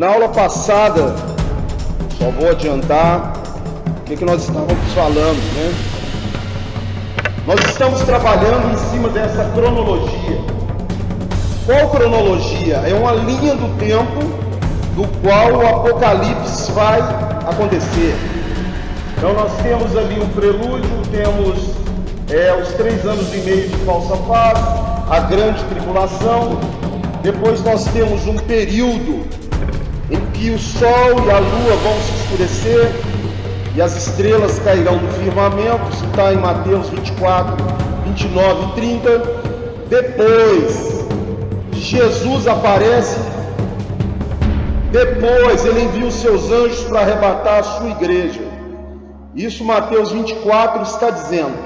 Na aula passada, só vou adiantar o que nós estávamos falando, né? Nós estamos trabalhando em cima dessa cronologia. Qual cronologia? É uma linha do tempo do qual o Apocalipse vai acontecer. Então nós temos ali um prelúdio, temos os 3 anos e meio de falsa paz, a grande tribulação. Depois nós temos um período em que o sol e a lua vão se escurecer e as estrelas cairão do firmamento. Isso está em Mateus 24, 29 e 30. Depois Jesus aparece. Depois ele envia os seus anjos para arrebatar a sua igreja. Isso Mateus 24 está dizendo.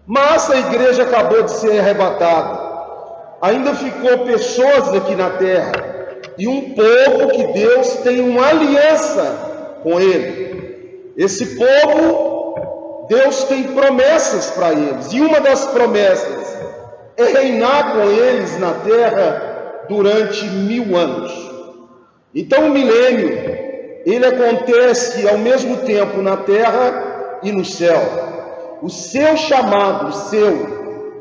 Mas a igreja acabou de ser arrebatada. Ainda ficou pessoas aqui na terra e um povo que Deus tem uma aliança com ele. Esse povo, Deus tem promessas para eles, e uma das promessas é reinar com eles na terra durante 1000 anos. Então o milênio, ele acontece ao mesmo tempo na terra e no céu. O seu chamado,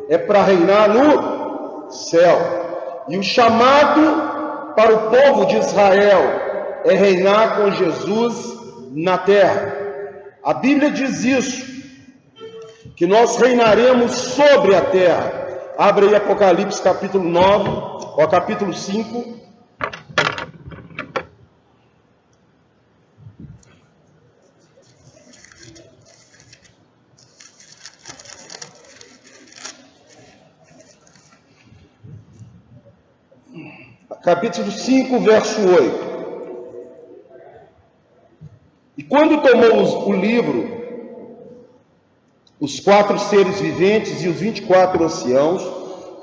é para reinar no céu. E o chamado para o povo de Israel é reinar com Jesus na terra. A Bíblia diz isso, que nós reinaremos sobre a terra. Abre aí Apocalipse capítulo 9, ou capítulo 5. Capítulo 5, verso 8. E quando tomou o livro, os 4 seres viventes e os 24 anciãos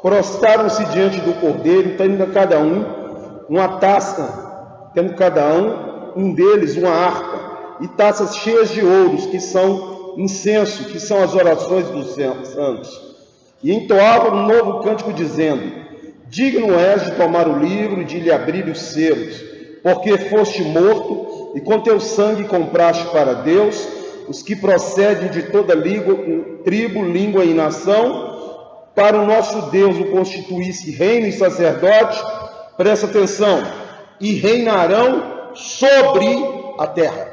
prostraram-se diante do Cordeiro, tendo cada um uma taça, tendo cada um deles uma harpa, e taças cheias de ouros, que são incenso, que são as orações dos santos. E entoavam um novo cântico, dizendo: digno és de tomar o livro e de lhe abrir os selos, porque foste morto e com teu sangue compraste para Deus os que procedem de toda tribo, língua e nação, para o nosso Deus o constituísse reino e sacerdote. Presta atenção: e reinarão sobre a terra.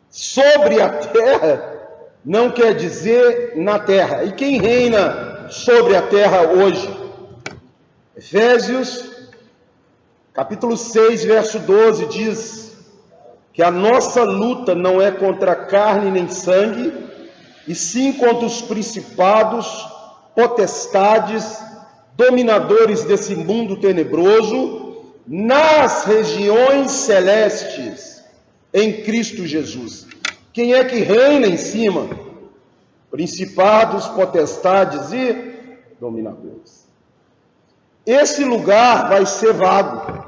Sobre a terra não quer dizer na terra. E quem reina sobre a terra hoje? Efésios, capítulo 6, verso 12, diz que a nossa luta não é contra carne nem sangue, e sim contra os principados, potestades, dominadores desse mundo tenebroso, nas regiões celestes, em Cristo Jesus. Quem é que reina em cima? Principados, potestades e dominadores. Esse lugar vai ser vago.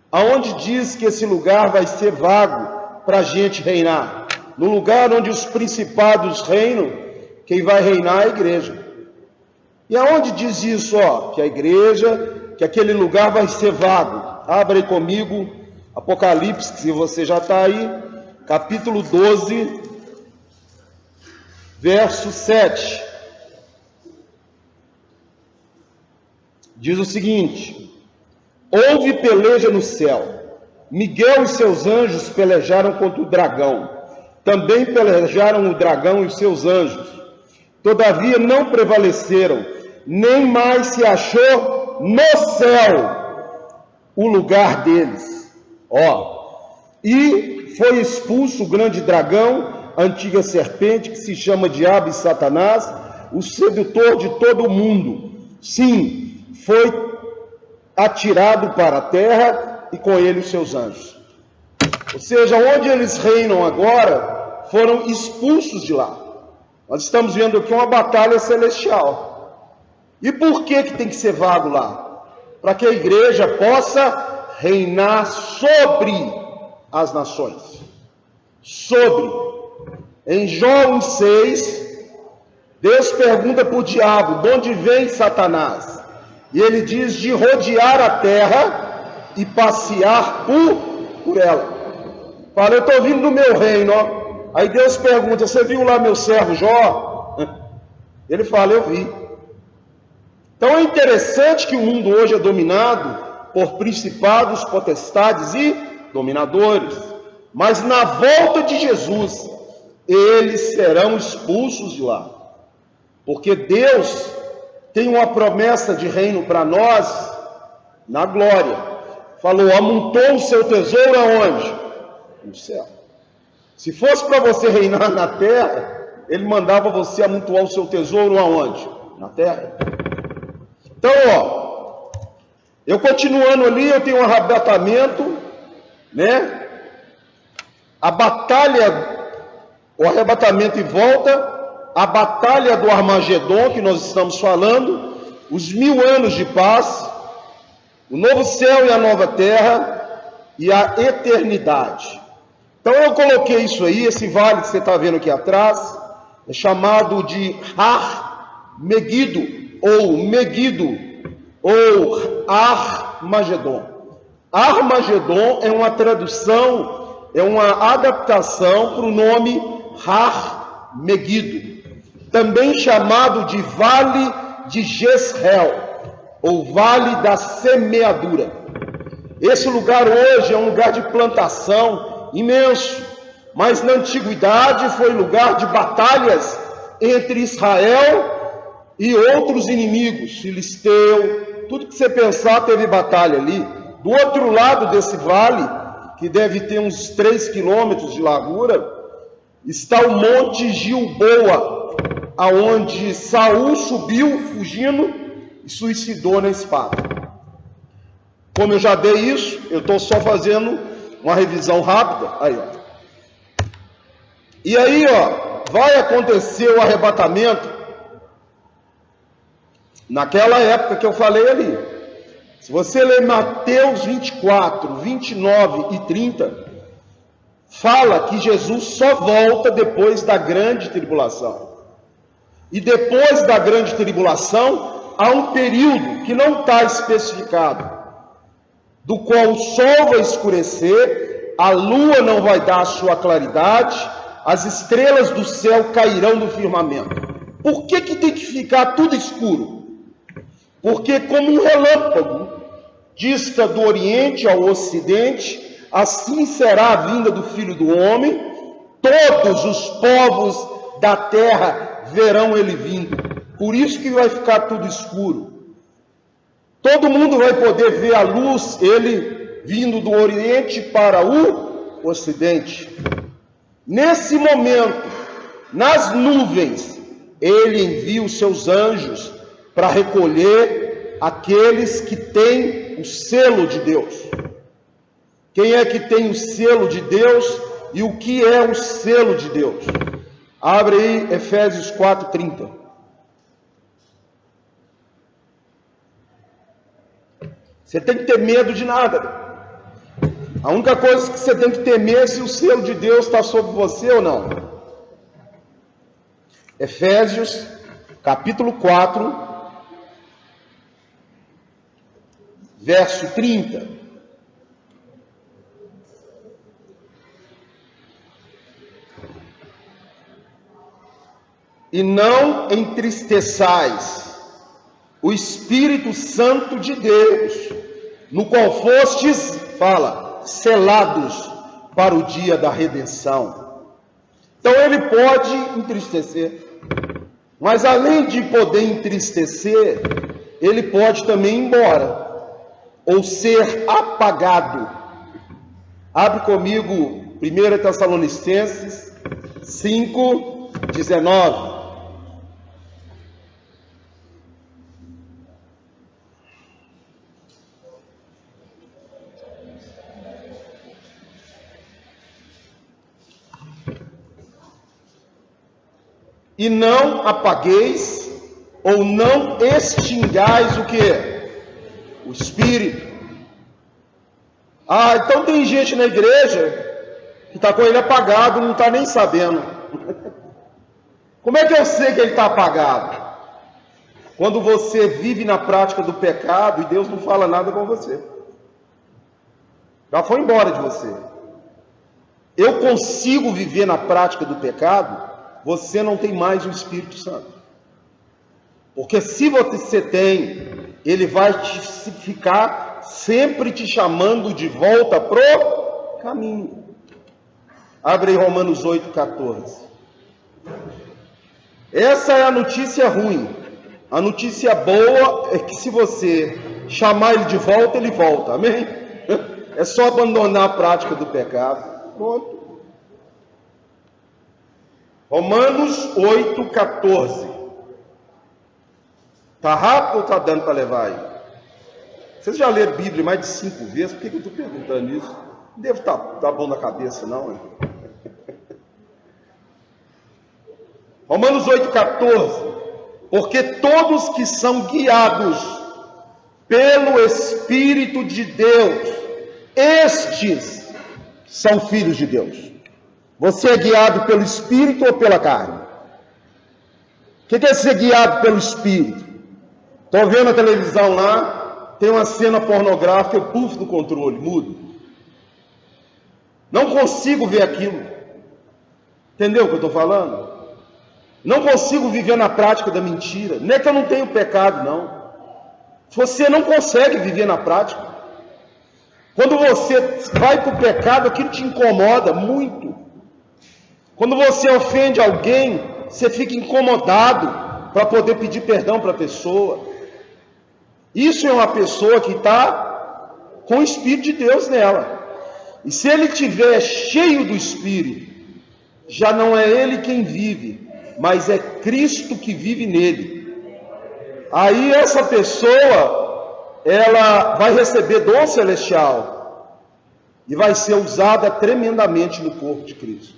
Aonde diz que esse lugar vai ser vago para a gente reinar? No lugar onde os principados reinam, quem vai reinar é a igreja. E aonde diz isso? Que a igreja, que aquele lugar vai ser vago. Abra aí comigo, Apocalipse, se você já está aí, capítulo 12, verso 7. Diz o seguinte: houve peleja no céu. Miguel e seus anjos pelejaram contra o dragão. Também pelejaram o dragão e os seus anjos. Todavia não prevaleceram, nem mais se achou no céu o lugar deles. E foi expulso o grande dragão, a antiga serpente, que se chama Diabo e Satanás, o sedutor de todo o mundo. Sim, foi atirado para a terra e com ele os seus anjos. Ou seja, onde eles reinam agora, foram expulsos de lá. Nós estamos vendo aqui uma batalha celestial. E por que tem que ser vago lá? Para que a igreja possa reinar sobre as nações. Em João 6, Deus pergunta para o diabo: de onde vem Satanás? E ele diz: de rodear a terra e passear por ela. Fala, eu estou vindo do meu reino, ó. Aí Deus pergunta, você viu lá meu servo Jó? Ele fala, eu vi. Então é interessante que o mundo hoje é dominado por principados, potestades e dominadores. Mas na volta de Jesus, eles serão expulsos de lá. Porque Deus tem uma promessa de reino para nós na glória. Falou, amontou o seu tesouro aonde? No céu. Se fosse para você reinar na terra, ele mandava você amontoar o seu tesouro aonde? Na terra. Então, ó, eu continuando ali, eu tenho um arrebatamento, né? A batalha, o arrebatamento e volta, a batalha do Armagedon, que nós estamos falando, os 1000 anos de paz, o novo céu e a nova terra, e a eternidade. Então eu coloquei isso aí, esse vale que você está vendo aqui atrás, é chamado de Har Megido, ou Megido, ou Armagedon. Armagedon é uma tradução, é uma adaptação para o nome Har Megido, também chamado de Vale de Jezreel, ou Vale da Semeadura. Esse lugar hoje é um lugar de plantação imenso, mas na antiguidade foi lugar de batalhas entre Israel e outros inimigos, filisteu, tudo que você pensar teve batalha ali. Do outro lado desse vale, que deve ter uns 3 quilômetros de largura, está o Monte Gilboa, aonde Saul subiu fugindo e suicidou na espada. Como eu já dei isso, eu estou só fazendo uma revisão rápida. Aí, ó. E aí, ó, vai acontecer o arrebatamento naquela época que eu falei ali. Se você ler Mateus 24, 29 e 30, fala que Jesus só volta depois da grande tribulação. E depois da grande tribulação, há um período que não está especificado, do qual o sol vai escurecer, a lua não vai dar a sua claridade, as estrelas do céu cairão do firmamento. Por que tem que ficar tudo escuro? Porque como um relâmpago dista do oriente ao ocidente, assim será a vinda do Filho do Homem, todos os povos da terra verão ele vindo. Por isso que vai ficar tudo escuro. Todo mundo vai poder ver a luz, ele vindo do oriente para o ocidente. Nesse momento, nas nuvens, ele envia os seus anjos para recolher aqueles que têm o selo de Deus. Quem é que tem o selo de Deus e o que é o selo de Deus? Abre aí Efésios 4:30. Você tem que ter medo de nada. A única coisa que você tem que temer é se o selo de Deus está sobre você ou não. Efésios, capítulo 4, verso 30. E não entristeçais o Espírito Santo de Deus, no qual fostes, fala, selados para o dia da redenção. Então ele pode entristecer, mas além de poder entristecer, ele pode também ir embora, ou ser apagado. Abre comigo 1 Tessalonicenses 5:19. E não apagueis, ou não extingais o que? O Espírito. Ah, então tem gente na igreja que está com ele apagado, não está nem sabendo. Como é que eu sei que ele está apagado? Quando você vive na prática do pecado e Deus não fala nada com você. Já foi embora de você. Eu consigo viver na prática do pecado, você não tem mais o Espírito Santo. Porque se você tem, ele vai ficar sempre te chamando de volta pro caminho. Abre aí Romanos 8,14. Essa é a notícia ruim. A notícia boa é que se você chamar ele de volta, ele volta. Amém? É só abandonar a prática do pecado. Pronto. Romanos 8,14. Está rápido ou está dando para levar aí? Vocês já leram Bíblia mais de 5 vezes? Por que eu estou perguntando isso? Não devo estar bom na cabeça, não. Hein? Romanos 8,14. Porque todos que são guiados pelo Espírito de Deus, estes são filhos de Deus. Você é guiado pelo Espírito ou pela carne? O que é ser guiado pelo Espírito? Estou vendo a televisão lá, tem uma cena pornográfica, eu pufo do controle, mudo. Não consigo ver aquilo. Entendeu o que eu estou falando? Não consigo viver na prática da mentira. Não é que eu não tenho pecado, não. Você não consegue viver na prática. Quando você vai para o pecado, aquilo te incomoda muito. Quando você ofende alguém, você fica incomodado para poder pedir perdão para a pessoa. Isso é uma pessoa que está com o Espírito de Deus nela. E se ele estiver cheio do Espírito, já não é ele quem vive, mas é Cristo que vive nele. Aí essa pessoa, ela vai receber dom celestial e vai ser usada tremendamente no corpo de Cristo.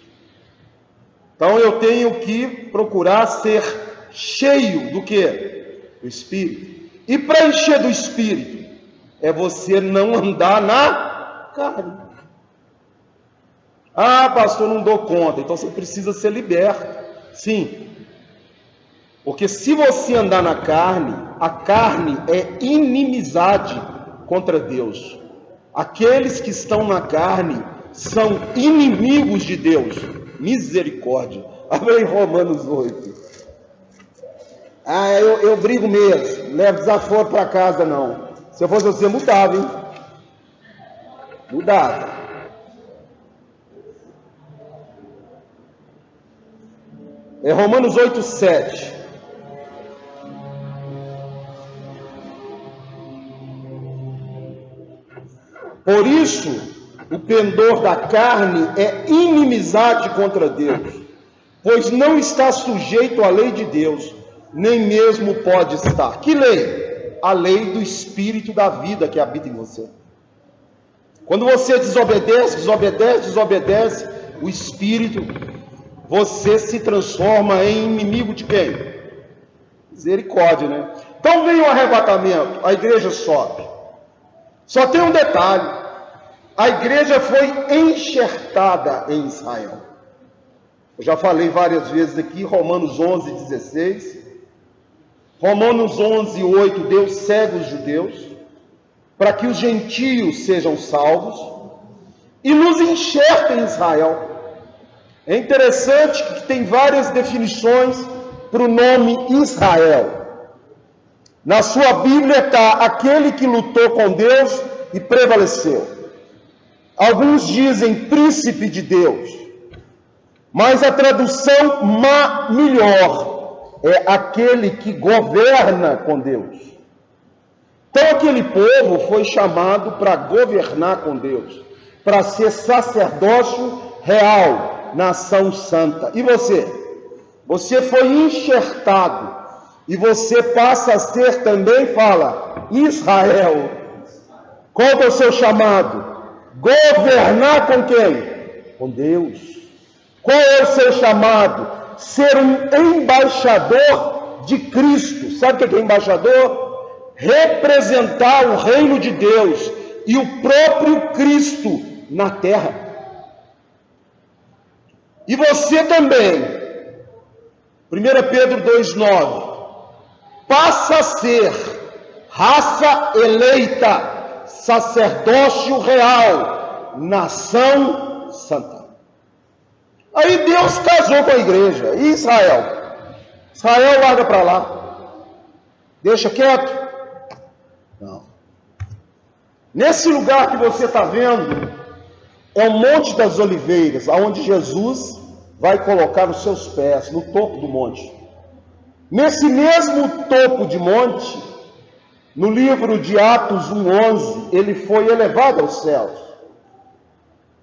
Então eu tenho que procurar ser cheio do quê? Do Espírito. E para encher do Espírito, é você não andar na carne. Ah, pastor, não dou conta. Então você precisa ser liberto. Sim. Porque se você andar na carne, a carne é inimizade contra Deus. Aqueles que estão na carne são inimigos de Deus. Misericórdia. Abre em Romanos 8. Ah, eu brigo mesmo. Levo desaforo para casa, não. Se eu fosse você, mudava, hein? Mudava. É Romanos 8, 7. Por isso, o pendor da carne é inimizade contra Deus, pois não está sujeito à lei de Deus, nem mesmo pode estar. Que lei? A lei do Espírito da vida que habita em você. Quando você desobedece, o Espírito, você se transforma em inimigo de quem? Misericórdia, né? Então vem o arrebatamento, a igreja sobe. Só tem um detalhe: a igreja foi enxertada em Israel. Eu já falei várias vezes aqui, Romanos 11, 16. Romanos 11, 8, Deus cega os judeus, para que os gentios sejam salvos, e nos enxerta em Israel. É interessante que tem várias definições para o nome Israel. Na sua Bíblia está aquele que lutou com Deus e prevaleceu. Alguns dizem príncipe de Deus, mas a tradução melhor é aquele que governa com Deus. Então aquele povo foi chamado para governar com Deus, para ser sacerdócio real, nação santa. E você? Você foi enxertado. E você passa a ser também, fala, Israel. Qual é o seu chamado? Governar com quem? Com Deus. Qual é o seu chamado? Ser um embaixador de Cristo. Sabe o que é embaixador? Representar o reino de Deus e o próprio Cristo na terra. E você também, 1 Pedro 2,9, passa a ser raça eleita, sacerdócio real, nação santa. Aí Deus casou com a igreja. E Israel? Israel larga para lá. Deixa quieto. Não. Nesse lugar que você está vendo, é o Monte das Oliveiras, onde Jesus vai colocar os seus pés, no topo do monte. Nesse mesmo topo de monte, no livro de Atos 1:11, ele foi elevado aos céus.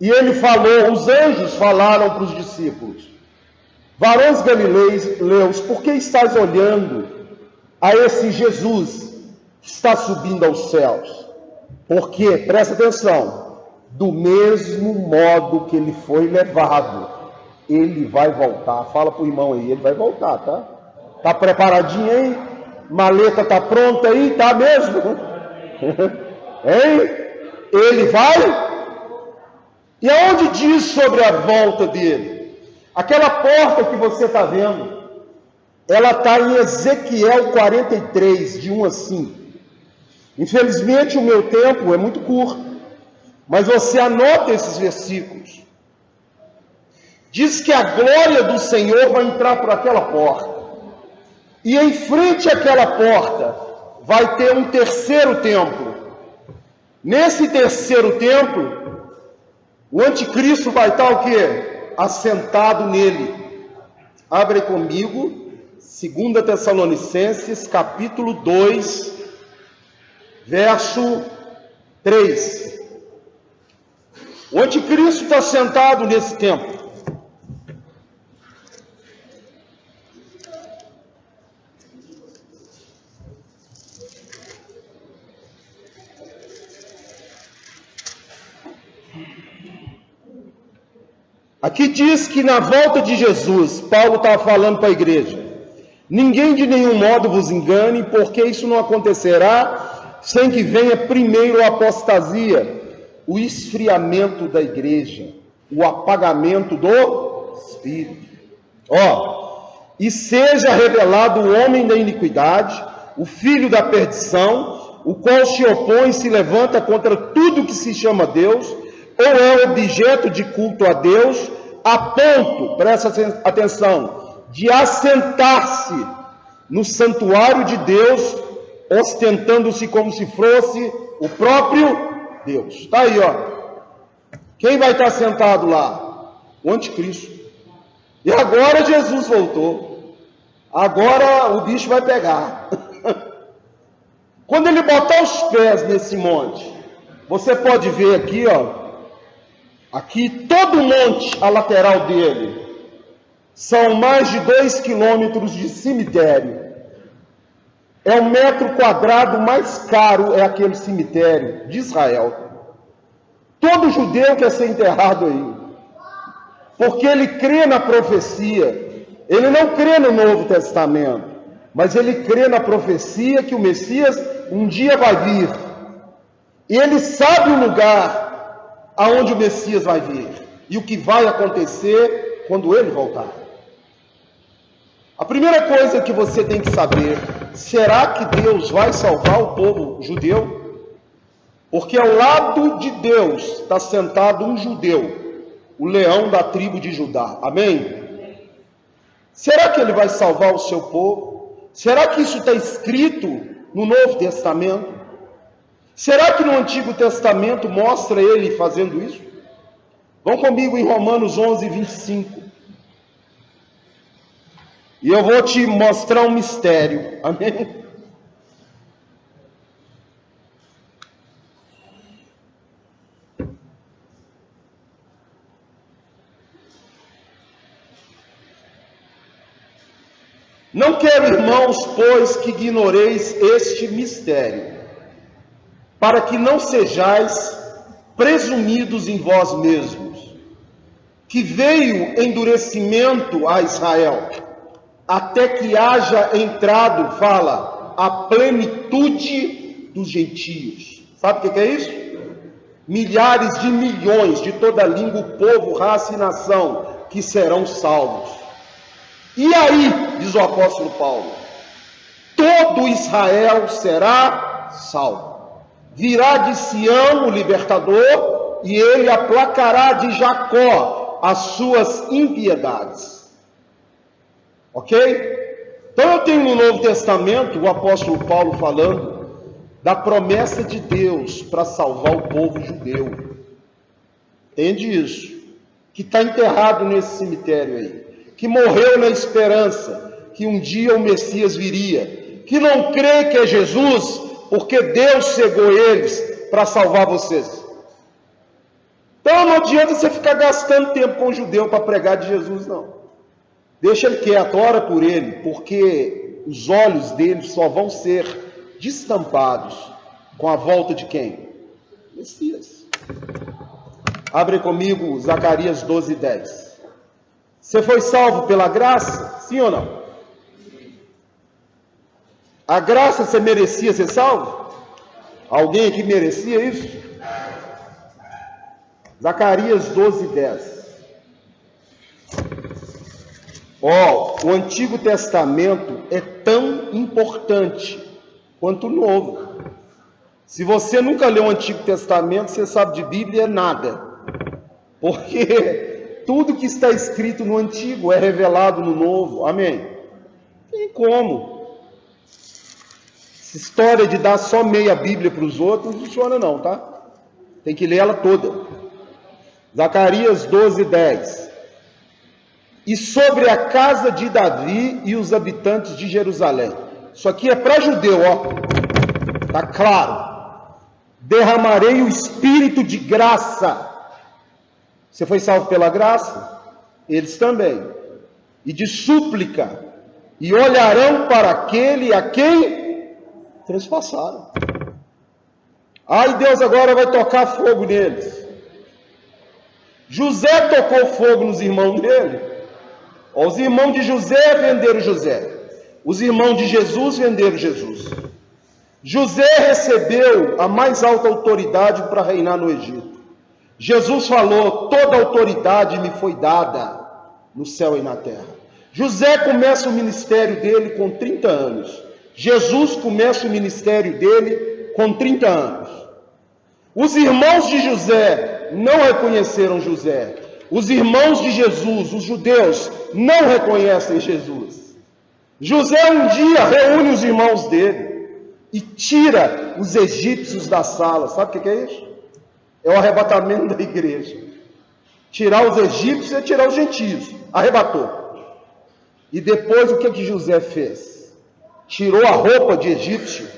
E ele falou, os anjos falaram para os discípulos: varões galileus, por que estáis olhando a esse Jesus que está subindo aos céus? Porque, presta atenção, do mesmo modo que ele foi levado, ele vai voltar. Fala para o irmão aí, ele vai voltar, tá? Tá preparadinho aí? Maleta tá pronta aí? Tá mesmo? Hein? Ele vai? E aonde diz sobre a volta dele? Aquela porta que você está vendo, ela está em Ezequiel 43, de 1 a 5. Infelizmente o meu tempo é muito curto, mas você anota esses versículos. Diz que a glória do Senhor vai entrar por aquela porta. E em frente àquela porta vai ter um terceiro templo. Nesse terceiro templo, o anticristo vai estar o quê? Assentado nele. Abre comigo, 2 Tessalonicenses, capítulo 2, verso 3. O anticristo está sentado nesse templo. Aqui diz que na volta de Jesus, Paulo estava falando para a igreja: ninguém de nenhum modo vos engane, porque isso não acontecerá sem que venha primeiro a apostasia, o esfriamento da igreja, o apagamento do Espírito. E seja revelado o homem da iniquidade, o filho da perdição, o qual se opõe e se levanta contra tudo que se chama Deus, ou é objeto de culto a Deus, a ponto, presta atenção, de assentar-se no santuário de Deus, ostentando-se como se fosse o próprio Deus. Está aí, quem vai estar sentado lá? O anticristo. E agora Jesus voltou. Agora o bicho vai pegar. Quando ele botar os pés nesse monte, você pode ver aqui, aqui todo o monte, a lateral dele, são mais de 2 quilômetros de cemitério. É o metro quadrado mais caro, é aquele cemitério de Israel. Todo judeu quer ser enterrado aí, porque ele crê na profecia. Ele não crê no Novo Testamento, mas ele crê na profecia que o Messias um dia vai vir. E ele sabe o lugar aonde o Messias vai vir e o que vai acontecer quando ele voltar. A primeira coisa que você tem que saber: será que Deus vai salvar o povo judeu? Porque ao lado de Deus está sentado um judeu, o leão da tribo de Judá. Amém? Será que ele vai salvar o seu povo? Será que isso está escrito no Novo Testamento? Será que no Antigo Testamento mostra ele fazendo isso? Vão comigo em Romanos 11, 25. E eu vou te mostrar um mistério. Amém? Não quero, irmãos, pois, que ignoreis este mistério, para que não sejais presumidos em vós mesmos, que veio endurecimento a Israel, até que haja entrado, fala, a plenitude dos gentios. Sabe o que é isso? Milhares de milhões de toda língua, povo, raça e nação, que serão salvos. E aí, diz o apóstolo Paulo, todo Israel será salvo. Virá de Sião o libertador, e ele aplacará de Jacó as suas impiedades. Ok? Então eu tenho no Novo Testamento o apóstolo Paulo falando da promessa de Deus para salvar o povo judeu. Entende isso? Que está enterrado nesse cemitério aí. Que morreu na esperança que um dia o Messias viria. Que não crê que é Jesus, porque Deus cegou eles para salvar vocês. Então não adianta você ficar gastando tempo com o judeu para pregar de Jesus, não. Deixa ele quieto, ora por ele, porque os olhos dele só vão ser destampados com a volta de quem? Messias. Abre comigo Zacarias 12:10. Você foi salvo pela graça? Sim ou não? A graça você merecia ser salvo? Alguém aqui merecia isso? Zacarias 12:10. O Antigo Testamento é tão importante quanto o Novo. Se você nunca leu o Antigo Testamento, você sabe de Bíblia nada. Porque tudo que está escrito no Antigo é revelado no Novo. Amém? Não tem como. Essa história de dar só meia Bíblia para os outros não funciona não, tá? Tem que ler ela toda. Zacarias 12:10. E sobre a casa de Davi e os habitantes de Jerusalém. Isso aqui é para judeu, ó. Tá claro. Derramarei o espírito de graça. Você foi salvo pela graça? Eles também. E de súplica. E olharão para aquele a quem trespassaram. Ai, Deus agora vai tocar fogo neles. José tocou fogo nos irmãos dele. Os irmãos de José venderam José. Os irmãos de Jesus venderam Jesus. José recebeu a mais alta autoridade para reinar no Egito. Jesus falou: toda autoridade me foi dada no céu e na terra. José começa o ministério dele com 30 anos. Jesus começa o ministério dele com 30 anos. Os irmãos de José não reconheceram José. Os irmãos de Jesus, os judeus, não reconhecem Jesus. José um dia reúne os irmãos dele e tira os egípcios da sala. Sabe o que é isso? É o arrebatamento da igreja. Tirar os egípcios é tirar os gentios. Arrebatou. E depois o que José fez? Tirou a roupa de egípcio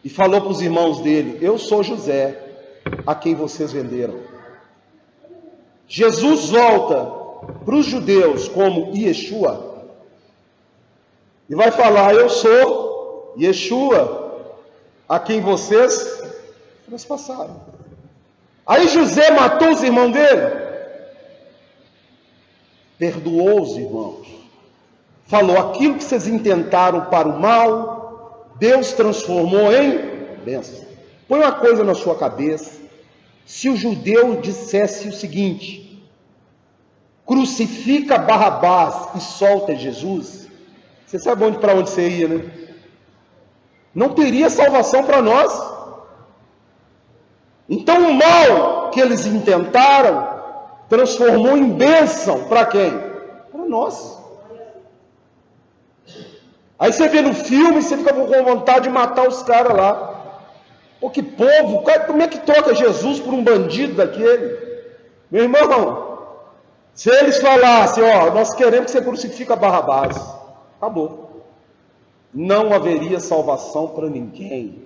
e falou para os irmãos dele: eu sou José, a quem vocês venderam. Jesus volta para os judeus como Yeshua e vai falar: eu sou Yeshua, a quem vocês trespassaram. Aí José matou os irmãos dele? Perdoou os irmãos. Falou: aquilo que vocês intentaram para o mal, Deus transformou em bênção. Põe uma coisa na sua cabeça. Se o judeu dissesse o seguinte: crucifica Barrabás e solta Jesus, você sabe para onde você ia, né? Não teria salvação para nós. Então o mal que eles intentaram transformou em bênção para quem? Para nós. Aí você vê no filme e você fica com vontade de matar os caras lá. Pô, que povo, como é que troca Jesus por um bandido daquele? Meu irmão, se eles falassem: ó, nós queremos que você crucifique Barrabás, acabou. Não haveria salvação para ninguém.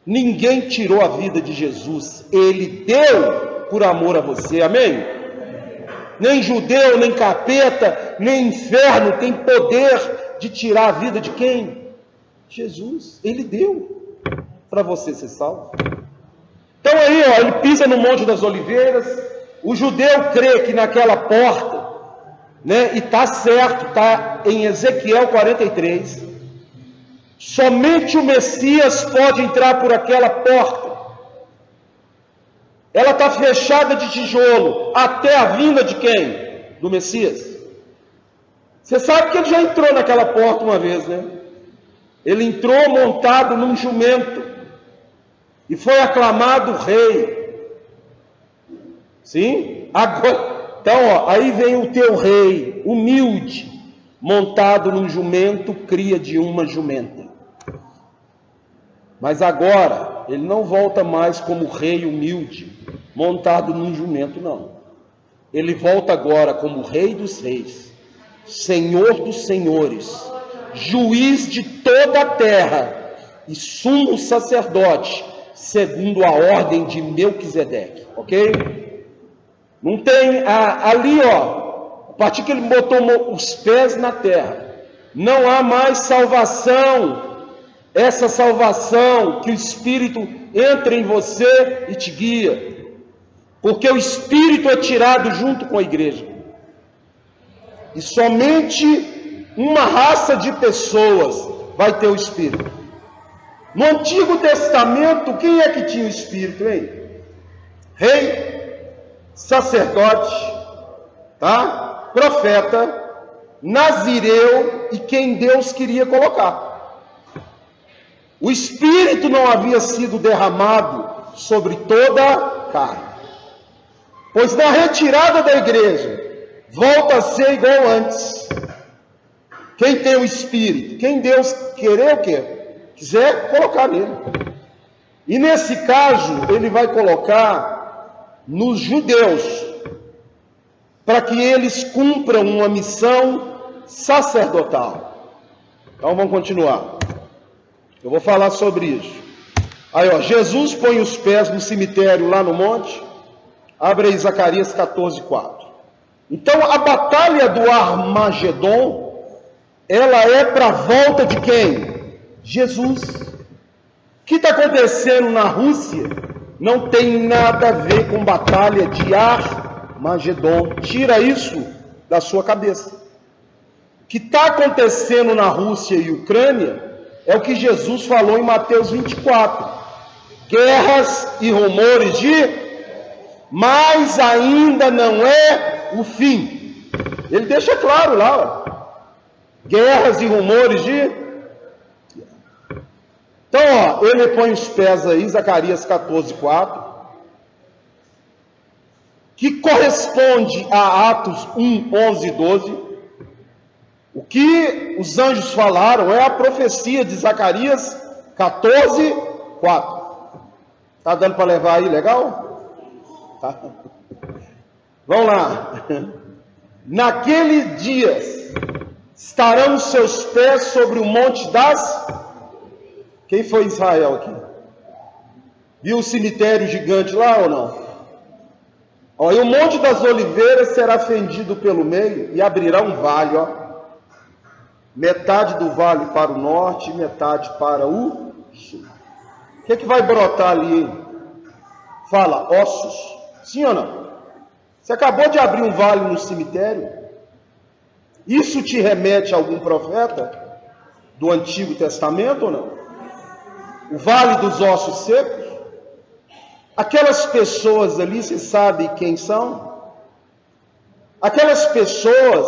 Ninguém tirou a vida de Jesus, Ele deu por amor a você, amém? Nem judeu, nem capeta, nem inferno tem poder de tirar a vida de quem? Jesus, Ele deu para você ser salvo. Então aí, ó, ele pisa no Monte das Oliveiras. O judeu crê que naquela porta, né, e está certo, está em Ezequiel 43, somente o Messias pode entrar por aquela porta. Ela está fechada de tijolo até a vinda de quem? Do Messias. Você sabe que ele já entrou naquela porta uma vez, né? Ele entrou montado num jumento e foi aclamado rei. Sim? Agora, então, ó, aí vem o teu rei, humilde, montado num jumento, cria de uma jumenta. Mas agora, ele não volta mais como rei humilde, montado num jumento, não. Ele volta agora como rei dos reis, senhor dos senhores, juiz de toda a terra e sumo sacerdote, segundo a ordem de Melquisedeque, ok? Não tem ali, ó, a partir que ele botou os pés na terra, não há mais salvação. Essa salvação que o Espírito entra em você e te guia, porque o Espírito é tirado junto com a igreja, e somente uma raça de pessoas vai ter o Espírito. No Antigo Testamento, quem é que tinha o Espírito, hein? Rei, sacerdote, tá? Profeta, nazireu e quem Deus queria colocar. O Espírito não havia sido derramado sobre toda a carne. Pois na retirada da igreja, volta a ser igual antes. Quem tem o Espírito, quem Deus querer o quê? Quiser colocar nele. E nesse caso, ele vai colocar nos judeus, para que eles cumpram uma missão sacerdotal. Então vamos continuar. Eu vou falar sobre isso. Aí, ó, Jesus põe os pés no cemitério lá no monte. Abre aí Zacarias 14:4. Então, a batalha do Armagedon, ela é para a volta de quem? Jesus. O que está acontecendo na Rússia não tem nada a ver com batalha de Armagedon. Tira isso da sua cabeça. O que está acontecendo na Rússia e Ucrânia é o que Jesus falou em Mateus 24. Guerras e rumores mas ainda não é o fim. Ele deixa claro lá, ó. Guerras e rumores Então, ó, ele põe os pés aí, Zacarias 14:4, que corresponde a Atos 1, 11 e 12. O que os anjos falaram é a profecia de Zacarias 14:4. Tá dando para levar aí, legal? Tá. Vamos lá. Naqueles dias estarão os seus pés sobre o monte das... Quem foi Israel aqui? Viu o cemitério gigante lá ou não? Ó, e o monte das oliveiras será fendido pelo meio e abrirá um vale, ó. Metade do vale para o norte e metade para o sul. O que vai brotar ali, hein? Fala, ossos. Sim ou não? Você acabou de abrir um vale no cemitério? Isso te remete a algum profeta do Antigo Testamento ou não? O vale dos ossos secos? Aquelas pessoas ali, você sabe quem são? Aquelas pessoas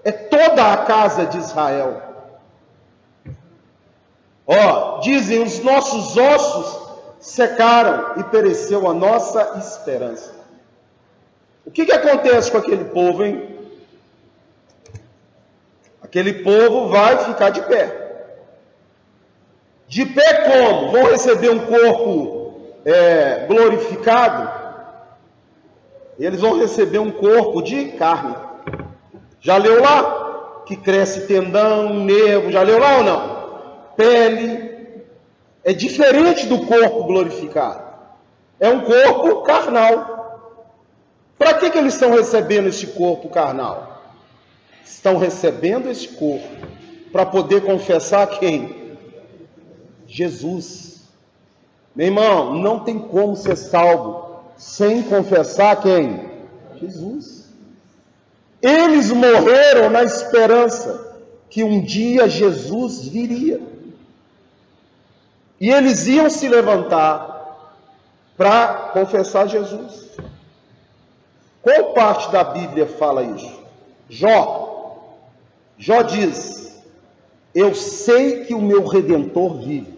é toda a casa de Israel. Ó, dizem, os nossos ossos secaram e pereceu a nossa esperança. O que acontece com aquele povo, hein? Aquele povo vai ficar de pé. De pé como? Vão receber um corpo glorificado? Eles vão receber um corpo de carne. Já leu lá? Que cresce tendão, nervo, já leu lá ou não? Pele. É diferente do corpo glorificado. É um corpo carnal. Para que eles estão recebendo esse corpo carnal? Estão recebendo esse corpo para poder confessar quem? Jesus. Meu irmão, não tem como ser salvo sem confessar quem? Jesus. Eles morreram na esperança que um dia Jesus viria. E eles iam se levantar para confessar Jesus. Qual parte da Bíblia fala isso? Jó. Jó diz: eu sei que o meu Redentor vive,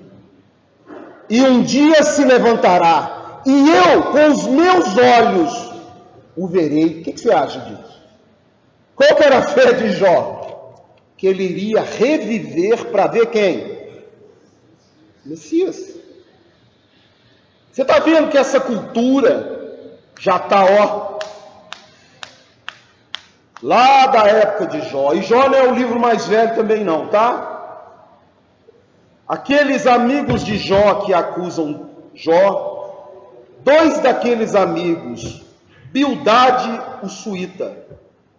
e um dia se levantará, e eu com os meus olhos o verei. O que você acha disso? Qual que era a fé de Jó? Que ele iria reviver para ver quem? Messias. Você está vendo que essa cultura já está, lá da época de Jó. E Jó não é o livro mais velho também não, tá? Aqueles amigos de Jó que acusam Jó, dois daqueles amigos, Bildade, o suíta,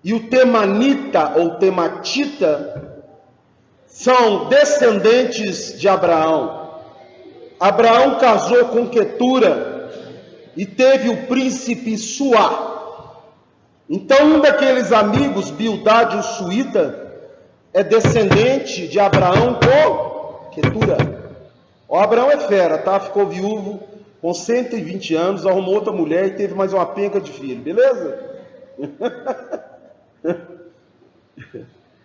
e o temanita ou tematita, são descendentes de Abraão. Abraão casou com Quetura e teve o príncipe Suá. Então um daqueles amigos, Bildade, o suíta, é descendente de Abraão com Quetura. Abraão é fera, tá? Ficou viúvo com 120 anos, arrumou outra mulher e teve mais uma penca de filho, beleza?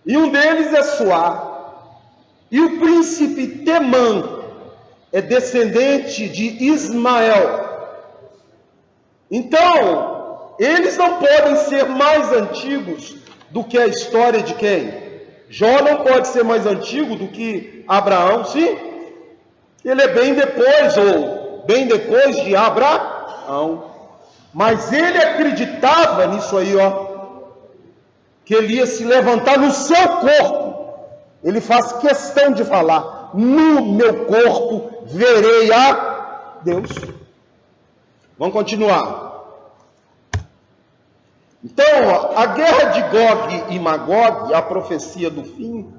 E um deles é Suá. E o príncipe Temã é descendente de Ismael. Então, eles não podem ser mais antigos do que a história de quem? Jó não pode ser mais antigo do que Abraão, sim? Ele é bem depois, ou bem depois de Abraão. Mas ele acreditava nisso aí, que ele ia se levantar no seu corpo. Ele faz questão de falar: no meu corpo verei a Deus. Vamos continuar. Então, a guerra de Gog e Magog, a profecia do fim,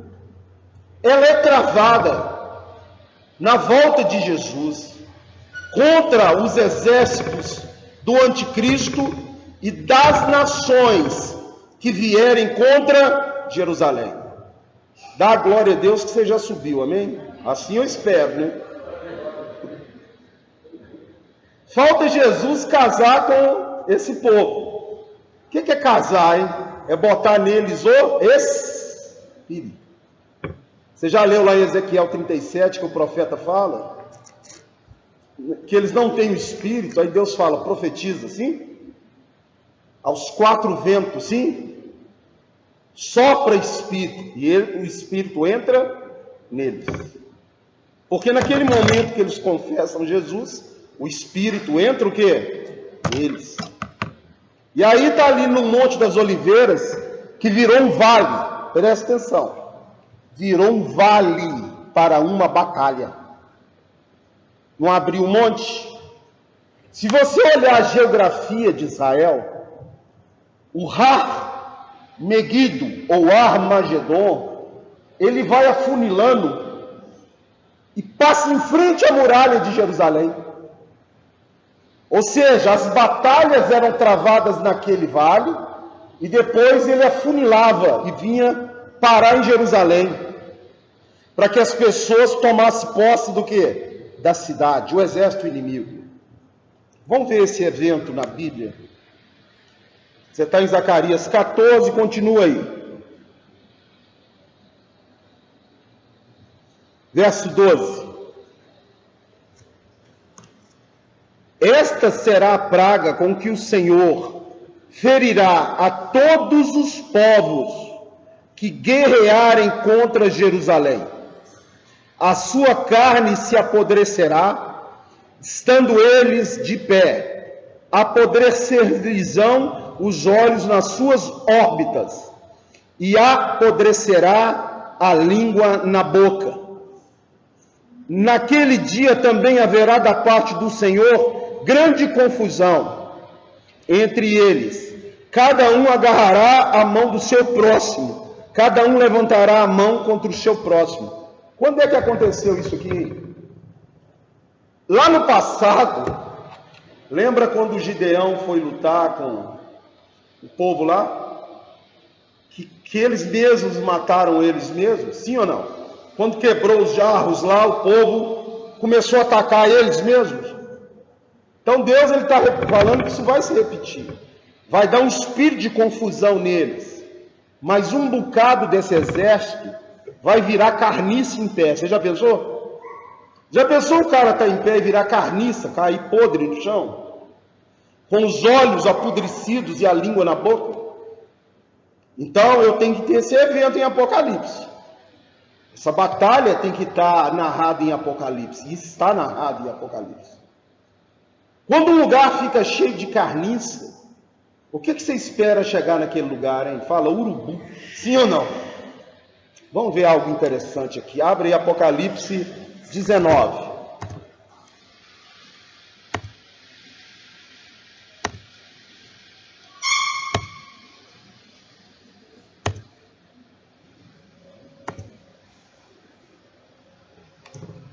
ela é travada na volta de Jesus contra os exércitos do anticristo e das nações que vierem contra Jerusalém. Dá glória a Deus que você já subiu, amém? Assim eu espero, né? Falta Jesus casar com esse povo. O que é casar, hein? É botar neles o Espírito. Você já leu lá em Ezequiel 37 que o profeta fala? Que eles não têm o Espírito, aí Deus fala, profetiza, sim? Aos quatro ventos, sim? Sopra Espírito, e o Espírito entra neles. Porque naquele momento que eles confessam Jesus, o Espírito entra o quê? Neles. E aí está ali no Monte das Oliveiras, que virou um vale, presta atenção, virou um vale para uma batalha. Não abriu o monte? Se você olhar a geografia de Israel, o Har Megido, ou Armagedon, ele vai afunilando e passa em frente à muralha de Jerusalém. Ou seja, as batalhas eram travadas naquele vale, e depois ele afunilava e vinha parar em Jerusalém, para que as pessoas tomassem posse do quê? Da cidade, o exército inimigo. Vamos ver esse evento na Bíblia. Você está em Zacarias 14, continua aí. Verso 12. Esta será a praga com que o Senhor ferirá a todos os povos que guerrearem contra Jerusalém. A sua carne se apodrecerá, estando eles de pé. Apodrecer-lhes-ão os olhos nas suas órbitas, e apodrecerá a língua na boca. Naquele dia também haverá da parte do Senhor grande confusão entre eles. Cada um agarrará a mão do seu próximo, cada um levantará a mão contra o seu próximo. Quando é que aconteceu isso aqui? Lá no passado, lembra quando Gideão foi lutar com o povo lá? Que eles mesmos mataram eles mesmos? Sim ou não? Quando quebrou os jarros lá, o povo começou a atacar eles mesmos. Então Deus está falando que isso vai se repetir. Vai dar um espírito de confusão neles. Mas um bocado desse exército vai virar carniça em pé. Você já pensou? Já pensou o cara estar em pé e virar carniça, cair podre no chão? com os olhos apodrecidos e a língua na boca. Então eu tenho que ter esse evento em Apocalipse. Essa batalha tem que estar narrada em Apocalipse. Isso está narrado em Apocalipse. Quando um lugar fica cheio de carniça, o que você espera chegar naquele lugar, hein? Fala, urubu. Sim ou não? Vamos ver algo interessante aqui. Abre aí Apocalipse 19.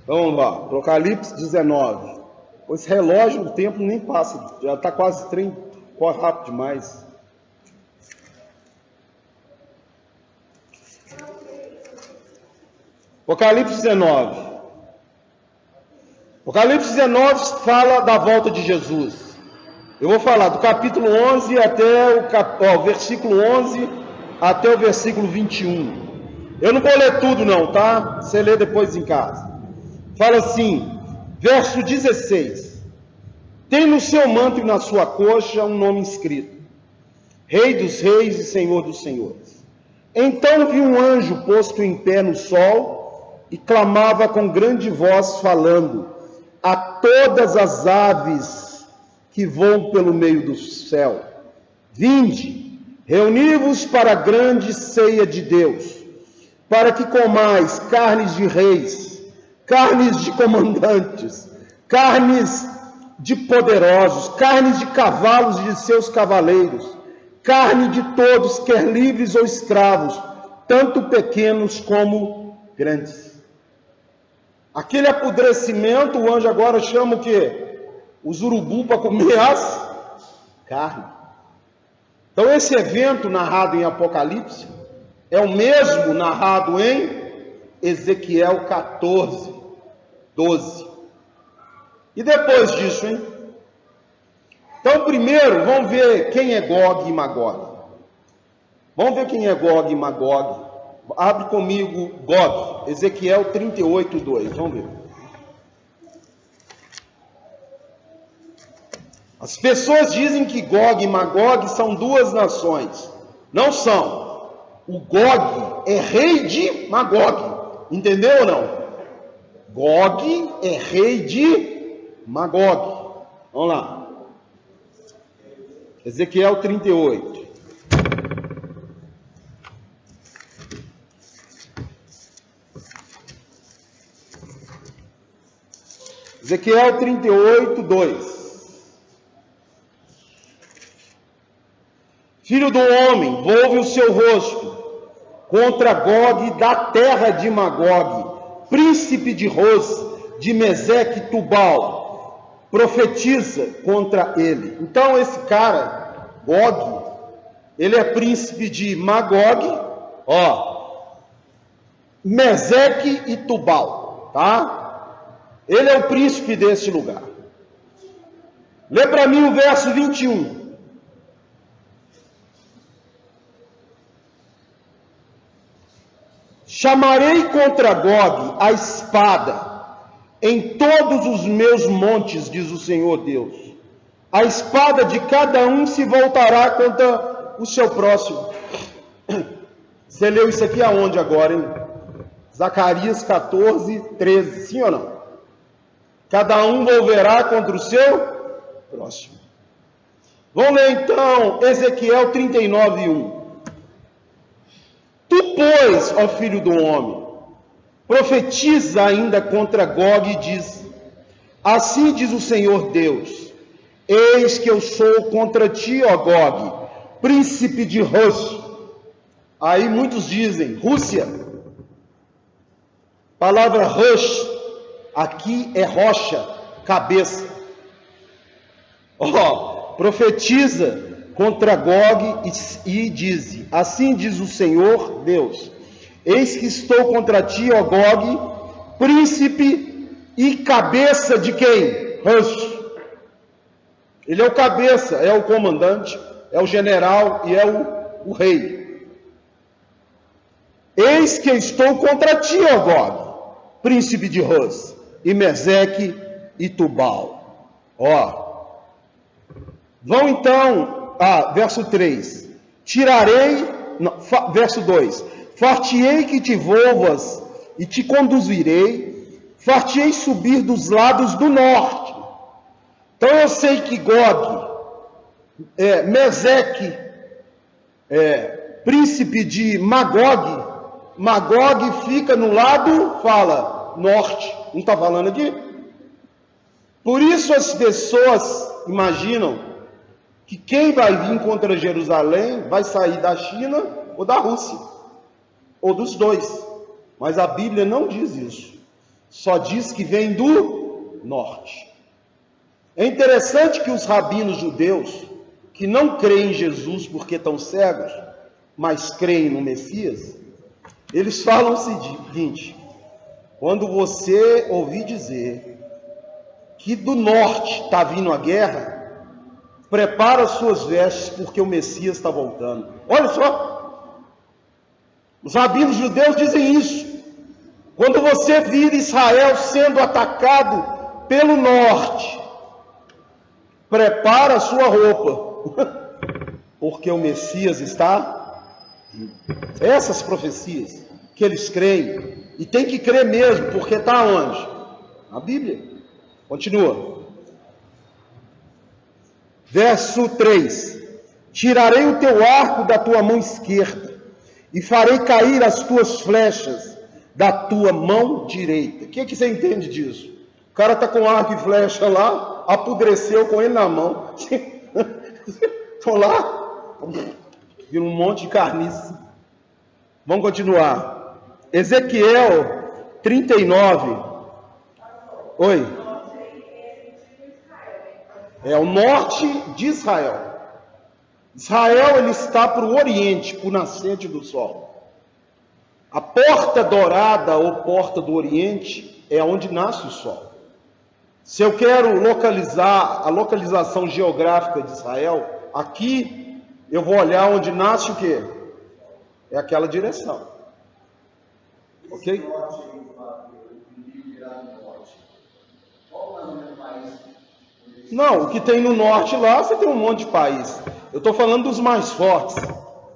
Vamos lá, Apocalipse 19. Esse relógio, o tempo nem passa, já está quase 30, corre rápido demais. Apocalipse 19. Apocalipse 19 fala da volta de Jesus. Eu vou falar do capítulo 11 até o versículo 11 até o versículo 21. Eu não vou ler tudo não, tá? Você lê depois em casa. Fala assim, verso 16. Tem no seu manto e na sua coxa um nome escrito: Rei dos reis e Senhor dos senhores. Então vi um anjo posto em pé no sol e clamava com grande voz, falando a todas as aves que voam pelo meio do céu: Vinde, reuni-vos para a grande ceia de Deus, para que comais carnes de reis, carnes de comandantes, carnes de poderosos, carnes de cavalos e de seus cavaleiros, carne de todos, quer livres ou escravos, tanto pequenos como grandes. Aquele apodrecimento, o anjo agora chama o quê? Os urubu para comer as carnes. Então esse evento narrado em Apocalipse é o mesmo narrado em Ezequiel 14, 12. E depois disso, hein? Então primeiro, vamos ver quem é Gog e Magog. Vamos ver quem é Gog e Magog. Abre comigo Gog, Ezequiel 38, 2. Vamos ver. As pessoas dizem que Gog e Magog são duas nações. Não são. O Gog é rei de Magog. Entendeu ou não? Gog é rei de Magog. Vamos lá. Ezequiel 38. Ezequiel 38, 2. Filho do homem, volve o seu rosto contra Gog da terra de Magog, príncipe de Ros, de Meseque e Tubal, profetiza contra ele. Então esse cara, Gog, ele é príncipe de Magog, Meseque e Tubal, tá? Ele é o príncipe desse lugar. Lê para mim o verso 21. Chamarei contra Gog a espada em todos os meus montes, diz o Senhor Deus. A espada de cada um se voltará contra o seu próximo. Você leu isso aqui aonde agora, hein? Zacarias 14, 13, sim ou não? Cada um volverá contra o seu próximo. Vamos ler então Ezequiel 39, 1. Tu, pois, ó filho do homem, profetiza ainda contra Gog e diz: assim diz o Senhor Deus: eis que eu sou contra ti, ó Gog, príncipe de Ros. Aí muitos dizem Rússia. Palavra Rosh, aqui é rocha, cabeça. Profetiza contra Gog e diz: assim diz o Senhor Deus: eis que estou contra ti, ó Gog, príncipe e cabeça de quem? Rosh. Ele é o cabeça, é o comandante, é o general e é o rei. Eis que estou contra ti, ó Gog, príncipe de Ros, e Meseque e Tubal. Vão então, verso 3, verso 2, far-te-ei que te volvas e te conduzirei, far-te-ei subir dos lados do norte. Então eu sei que Gog, Meseque, príncipe de Magog fica no lado, fala, norte, não está falando aqui? Por isso as pessoas imaginam que quem vai vir contra Jerusalém vai sair da China ou da Rússia, ou dos dois. Mas a Bíblia não diz isso. Só diz que vem do norte. É interessante que os rabinos judeus, que não creem em Jesus porque estão cegos, mas creem no Messias, eles falam o seguinte: quando você ouvir dizer que do norte está vindo a guerra, prepara as suas vestes, porque o Messias está voltando. Olha só, os rabinos judeus dizem isso. Quando você vir Israel sendo atacado pelo norte, prepara a sua roupa, porque o Messias está vindo. Essas profecias que eles creem, e tem que crer mesmo, porque está onde? Na Bíblia. Continua. Verso 3: tirarei o teu arco da tua mão esquerda, e farei cair as tuas flechas da tua mão direita. O que você entende disso? O cara está com arco e flecha lá, apodreceu com ele na mão. Estou lá, vira um monte de carniça. Vamos continuar. Ezequiel 39. Oi. É o norte de Israel. Israel, ele está para o oriente, para o nascente do sol. A porta dourada ou porta do oriente é onde nasce o sol. Se eu quero localizar a localização geográfica de Israel, aqui eu vou olhar onde nasce o quê? É aquela direção. Ok? Não, o que tem no norte lá, você tem um monte de país. Eu estou falando dos mais fortes.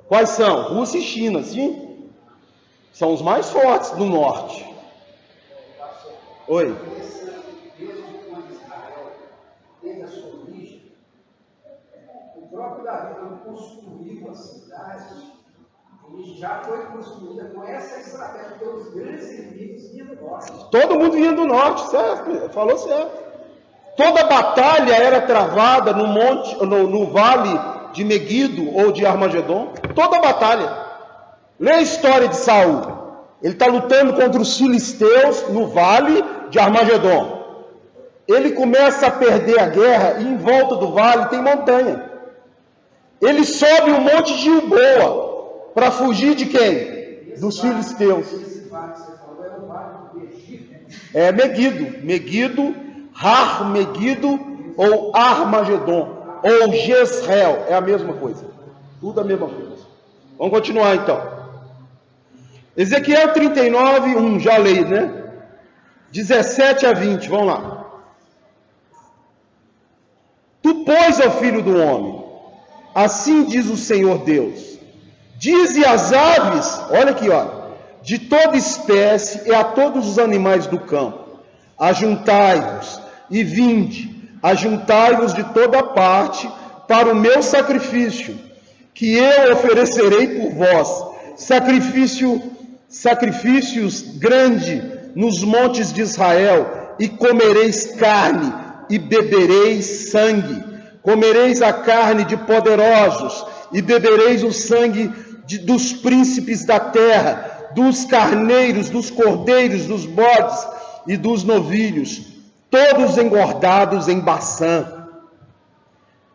Quais são? Rússia e China, sim? São os mais fortes do norte. Oi? O próprio Davi, quando construiu a cidade, ele já foi construída com essa estratégia, porque os grandes inimigos vinham do norte. Todo mundo vinha do norte, certo? Falou certo. Toda batalha era travada no monte, no vale de Meguido ou de Armagedon. Toda batalha. Lê a história de Saul. Ele está lutando contra os filisteus no vale de Armagedon. Ele começa a perder a guerra e em volta do vale tem montanha. Ele sobe um monte de Gilboa para fugir de quem? Dos filisteus. Esse vale que você falou é o vale do Egito. É Meguido, Meguido ou Armagedon ou Jezreel, é a mesma coisa. Tudo a mesma coisa. Vamos continuar então. Ezequiel 39, 1, já leio, né? 17 a 20, vamos lá. Tu, pois, ó filho do homem, assim diz o Senhor Deus, dize às aves, olha aqui, olha, de toda espécie e a todos os animais do campo, ajuntai-vos e vinde, ajuntai-vos de toda parte para o meu sacrifício, que eu oferecerei por vós, sacrifícios grande nos montes de Israel, e comereis carne e bebereis sangue, comereis a carne de poderosos e bebereis o sangue dos príncipes da terra, dos carneiros, dos cordeiros, dos bodes e dos novilhos, todos engordados em Baçã.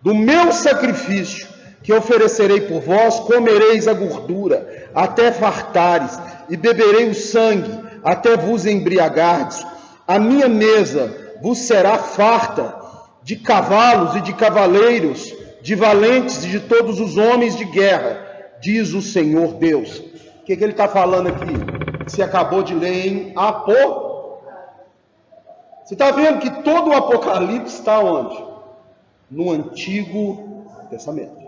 Do meu sacrifício que oferecerei por vós, comereis a gordura, até fartares, e beberei o sangue, até vos embriagardes. A minha mesa vos será farta de cavalos e de cavaleiros, de valentes e de todos os homens de guerra, diz o Senhor Deus. O que ele está falando aqui? Você acabou de ler em Você está vendo que todo o Apocalipse está onde? no Antigo Testamento.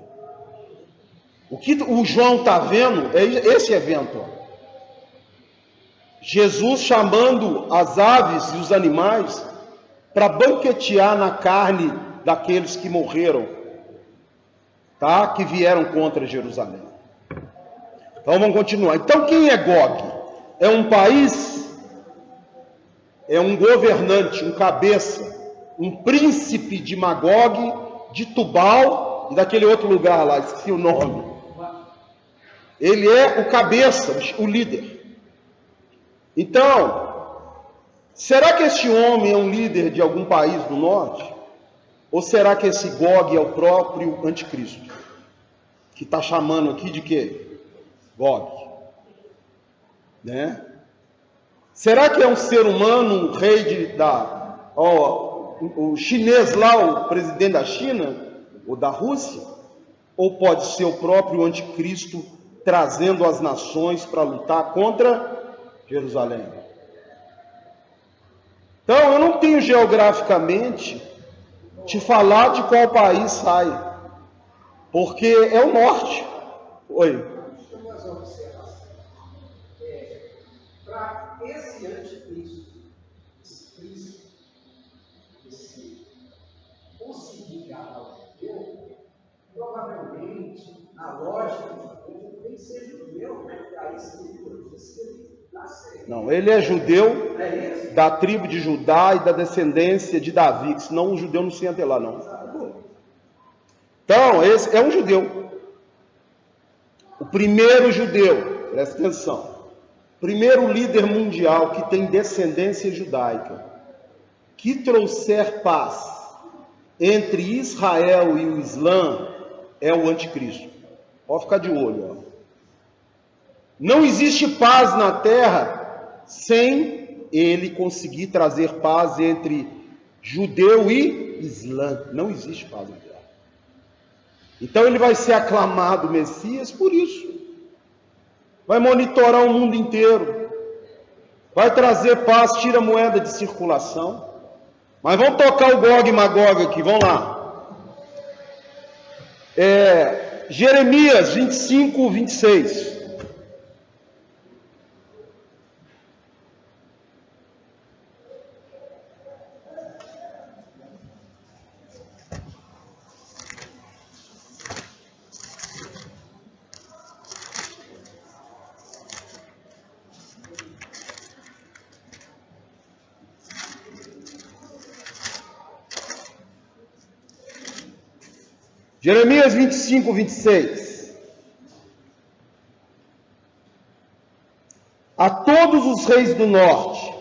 O que o João está vendo é esse evento. Ó. Jesus chamando as aves e os animais para banquetear na carne daqueles que morreram, tá? Que vieram contra Jerusalém. Então vamos continuar. Então quem é Gog? É um país, é um governante, um cabeça, um príncipe de Magog, de Tubal e daquele outro lugar lá, esqueci o nome. Ele é o cabeça, o líder. Então, será que este homem é um líder de algum país do norte? Ou será que esse Gog é o próprio anticristo? Que está chamando aqui de quê? Gog. Né? Será que é um ser humano, um rei o chinês lá, o presidente da China, ou da Rússia? Ou pode ser o próprio anticristo trazendo as nações para lutar contra Jerusalém? Então, eu não tenho geograficamente te falar de qual país sai, porque é o norte. Oi. Deixa eu fazer uma observação. Para esse anticristo, esse Cristo, esse conseguir ganhar o judeu, provavelmente, na lógica de Deus, tem que ser judeu, porque aí sim, diz que ele nasceu. Não, ele é judeu da tribo de Judá e da descendência de Davi, que senão um judeu não se entra lá, não. Então, esse é um judeu. O primeiro judeu, presta atenção, primeiro líder mundial que tem descendência judaica, que trouxer paz entre Israel e o Islã, é o anticristo. Pode ficar de olho. Ó. Não existe paz na terra sem ele conseguir trazer paz entre judeu e Islã. Não existe paz na terra. Então ele vai ser aclamado Messias por isso. Vai monitorar o mundo inteiro. Vai trazer paz, tira a moeda de circulação. Mas vamos tocar o Gog e Magog aqui, vamos lá. Jeremias 25, 26. Jeremias 25, 26. A todos os reis do norte,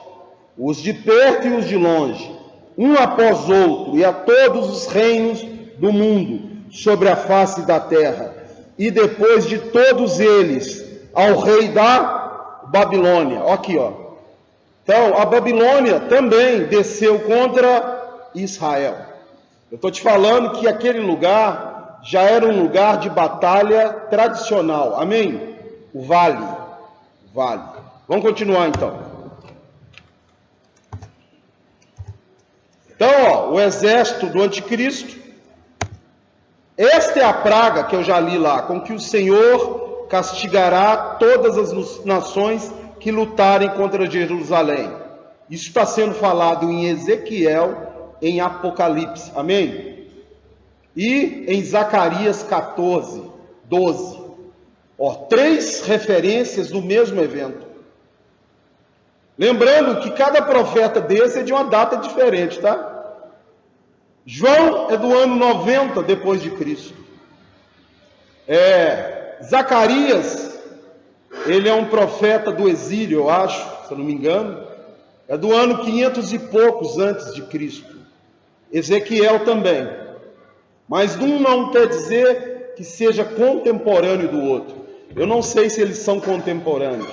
os de perto e os de longe, um após outro, e a todos os reinos do mundo, sobre a face da terra, e depois de todos eles, ao rei da Babilônia. Aqui, ó. Então, a Babilônia também desceu contra Israel. Eu estou te falando que aquele lugar já era um lugar de batalha tradicional. Amém? O vale. Vamos continuar então. Então, ó, o exército do anticristo. Esta é a praga que eu já li lá, com que o Senhor castigará todas as nações que lutarem contra Jerusalém. Isso está sendo falado em Ezequiel, em Apocalipse. Amém? E em Zacarias 14, 12. Ó, 3 referências do mesmo evento. Lembrando que cada profeta desse é de uma data diferente, tá? João é do ano 90 depois de Cristo. Zacarias, ele é um profeta do exílio, eu acho, se eu não me engano. É do ano 500 e poucos antes de Cristo. Ezequiel também. Mas um não quer dizer que seja contemporâneo do outro. Eu não sei se eles são contemporâneos.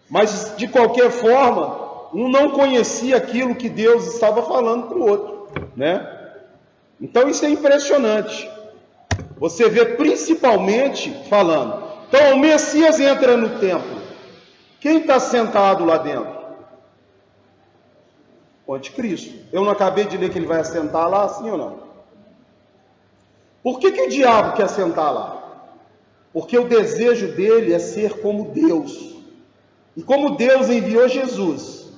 Mas, de qualquer forma, um não conhecia aquilo que Deus estava falando para o outro, né? Então, isso é impressionante. Você vê principalmente falando. Então, o Messias entra no templo. Quem está sentado lá dentro? O anticristo. Eu não acabei de ler que ele vai assentar lá, sim ou não? Por que o diabo quer sentar lá? Porque o desejo dele é ser como Deus. E como Deus enviou Jesus,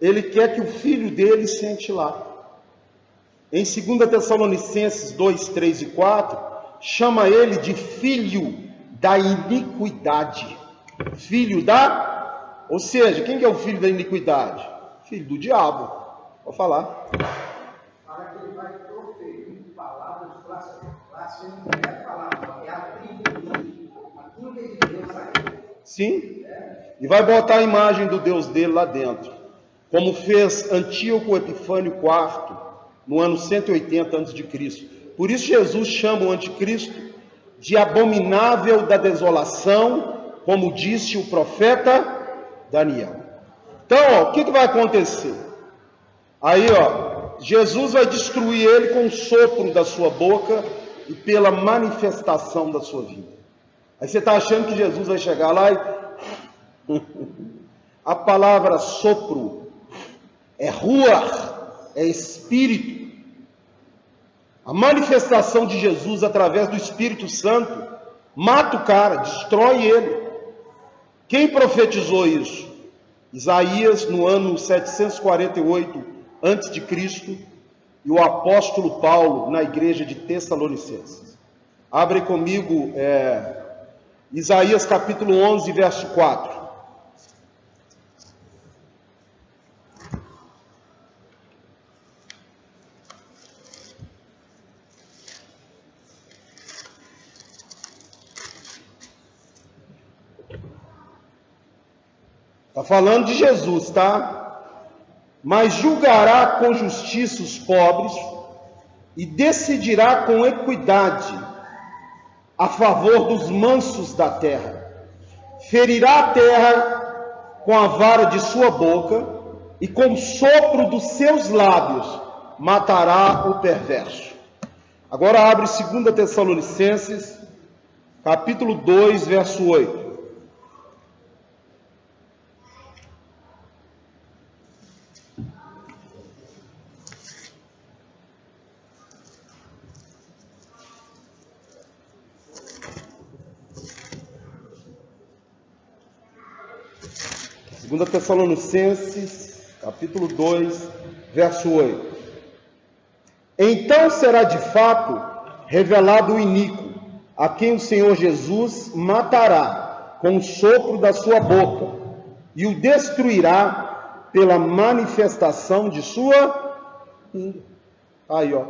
ele quer que o filho dele sente lá. Em 2 Tessalonicenses 2, 3 e 4, chama ele de filho da iniquidade. Filho da... Ou seja, quem que é o filho da iniquidade? Filho do diabo. Vou falar. Para que ele vai proferir palavras blasfemas, não é palavra, é atribuir aquilo que é de Deus a ele. Sim. E vai botar a imagem do Deus dele lá dentro. Como fez Antíoco Epifânio IV, no ano 180 a.C. Por isso Jesus chama o anticristo de abominável da desolação, como disse o profeta Daniel. Então, ó, o que vai acontecer? Aí, ó, Jesus vai destruir ele com o sopro da sua boca e pela manifestação da sua vida. Aí você está achando que Jesus vai chegar lá e... A palavra sopro é ruach, é espírito. A manifestação de Jesus através do Espírito Santo mata o cara, destrói ele. Quem profetizou isso? Isaías, no ano 748 a.C., e o apóstolo Paulo, na igreja de Tessalonicenses. Abre comigo Isaías capítulo 11, verso 4. Está falando de Jesus, tá? Mas julgará com justiça os pobres e decidirá com equidade a favor dos mansos da terra. Ferirá a terra com a vara de sua boca e com o sopro dos seus lábios matará o perverso. Agora abre 2 Tessalonicenses, capítulo 2, verso 8. Segunda Tessalonicenses, capítulo 2, verso 8. Então será de fato revelado o iníquo, a quem o Senhor Jesus matará com o sopro da sua boca, e o destruirá pela manifestação de sua... Aí, ó.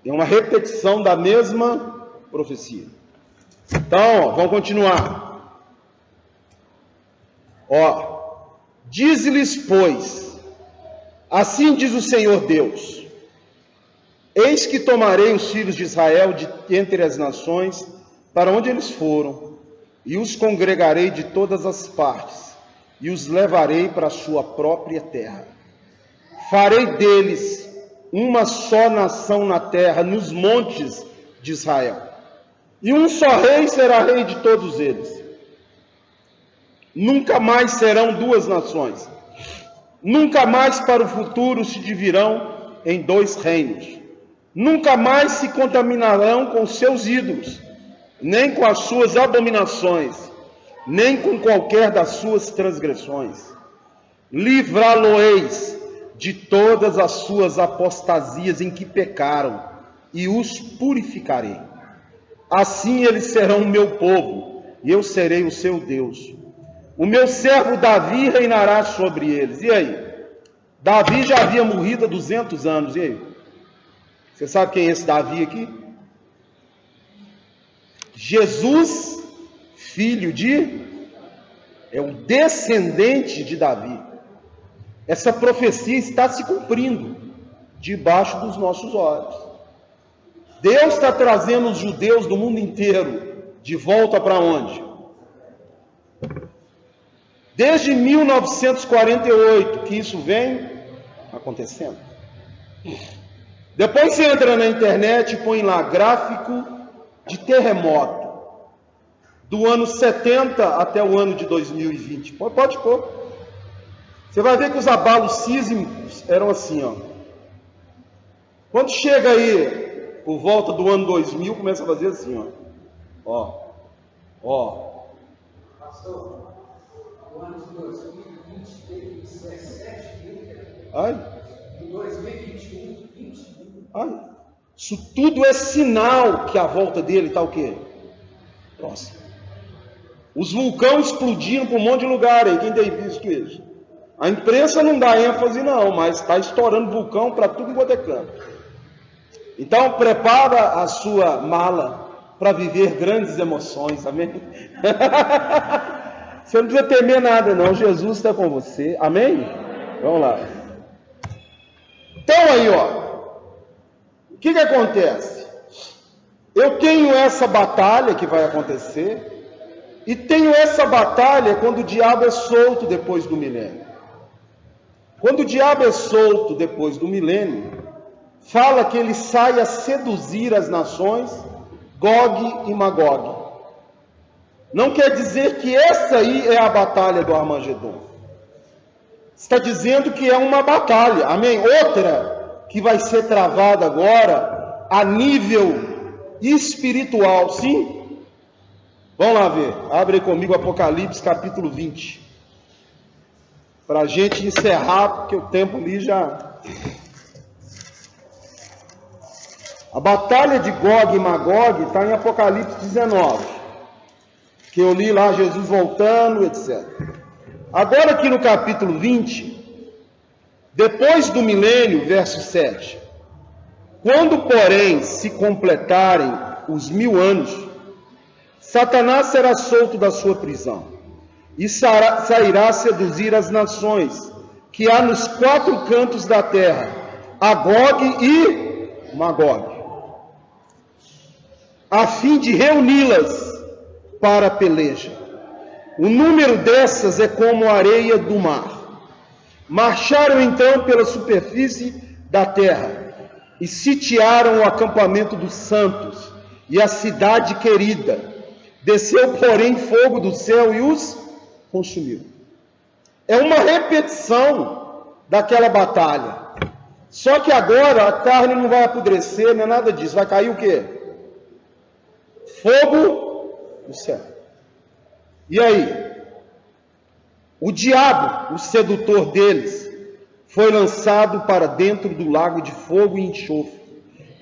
É uma repetição da mesma profecia. Então, ó, vamos continuar. Ó. Diz-lhes, pois, assim diz o Senhor Deus: eis que tomarei os filhos de Israel de entre as nações, para onde eles foram, e os congregarei de todas as partes, e os levarei para a sua própria terra. Farei deles uma só nação na terra, nos montes de Israel, e um só rei será rei de todos eles. Nunca mais serão duas nações. Nunca mais para o futuro se dividirão em dois reinos. Nunca mais se contaminarão com seus ídolos, nem com as suas abominações, nem com qualquer das suas transgressões. Livrá-lo-eis de todas as suas apostasias em que pecaram, e os purificarei. Assim eles serão o meu povo, e eu serei o seu Deus. O meu servo Davi reinará sobre eles. E aí? Davi já havia morrido há 200 anos. E aí? Você sabe quem é esse Davi aqui? Jesus, filho de... É o descendente de Davi. Essa profecia está se cumprindo debaixo dos nossos olhos. Deus está trazendo os judeus do mundo inteiro de volta para onde? Desde 1948 que isso vem acontecendo. Depois você entra na internet e põe lá gráfico de terremoto do ano 70 até o ano de 2020. Pode pôr. Você vai ver que os abalos sísmicos eram assim, ó. Quando chega aí por volta do ano 2000, começa a fazer assim, ó. Pastor, o ano de 2020 teve 17 mil. Ai. Em 2021, 20 mil. Ai. Isso tudo é sinal que a volta dele está o quê? Próximo. Os vulcões explodiram por um monte de lugar aí, quem tem visto isso? A imprensa não dá ênfase não, mas está estourando vulcão para tudo quanto é canto. Então prepara a sua mala para viver grandes emoções, amém? Você não precisa temer nada não, Jesus está com você, amém? Vamos lá. Então aí, o que acontece? Eu tenho essa batalha que vai acontecer, e tenho essa batalha quando o diabo é solto depois do milênio. Quando o diabo é solto depois do milênio, fala que ele sai a seduzir as nações, Gog e Magog. Não quer dizer que essa aí é a batalha do Armagedon. Está dizendo que é uma batalha, amém? Outra que vai ser travada agora a nível espiritual, sim? Vamos lá ver, abre comigo Apocalipse capítulo 20, para a gente encerrar, porque o tempo ali já... A batalha de Gog e Magog está em Apocalipse 19, que eu li lá, Jesus voltando, etc. Agora aqui no capítulo 20, depois do milênio, verso 7, quando porém se completarem os 1000 anos, Satanás será solto da sua prisão e sairá a seduzir as nações que há nos 4 cantos da terra, a Gog e Magog, a fim de reuni-las para a peleja. O número dessas é como a areia do mar. Marcharam então pela superfície da terra e sitiaram o acampamento dos santos e a cidade querida. Desceu, porém, fogo do céu e os consumiu. É uma repetição daquela batalha. Só que agora a carne não vai apodrecer, não é nada disso. Vai cair o quê? Fogo do céu. E aí? O diabo, o sedutor deles, foi lançado para dentro do lago de fogo e enxofre,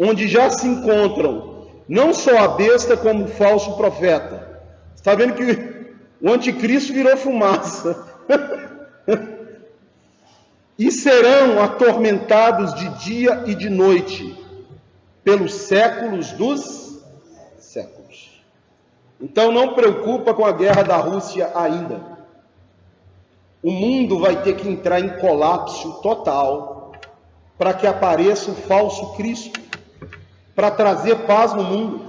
onde já se encontram não só a besta como o falso profeta. Está vendo que o anticristo virou fumaça. E serão atormentados de dia e de noite, pelos séculos dos séculos. Então não preocupa com a guerra da Rússia ainda. O mundo vai ter que entrar em colapso total, para que apareça o falso Cristo, para trazer paz no mundo.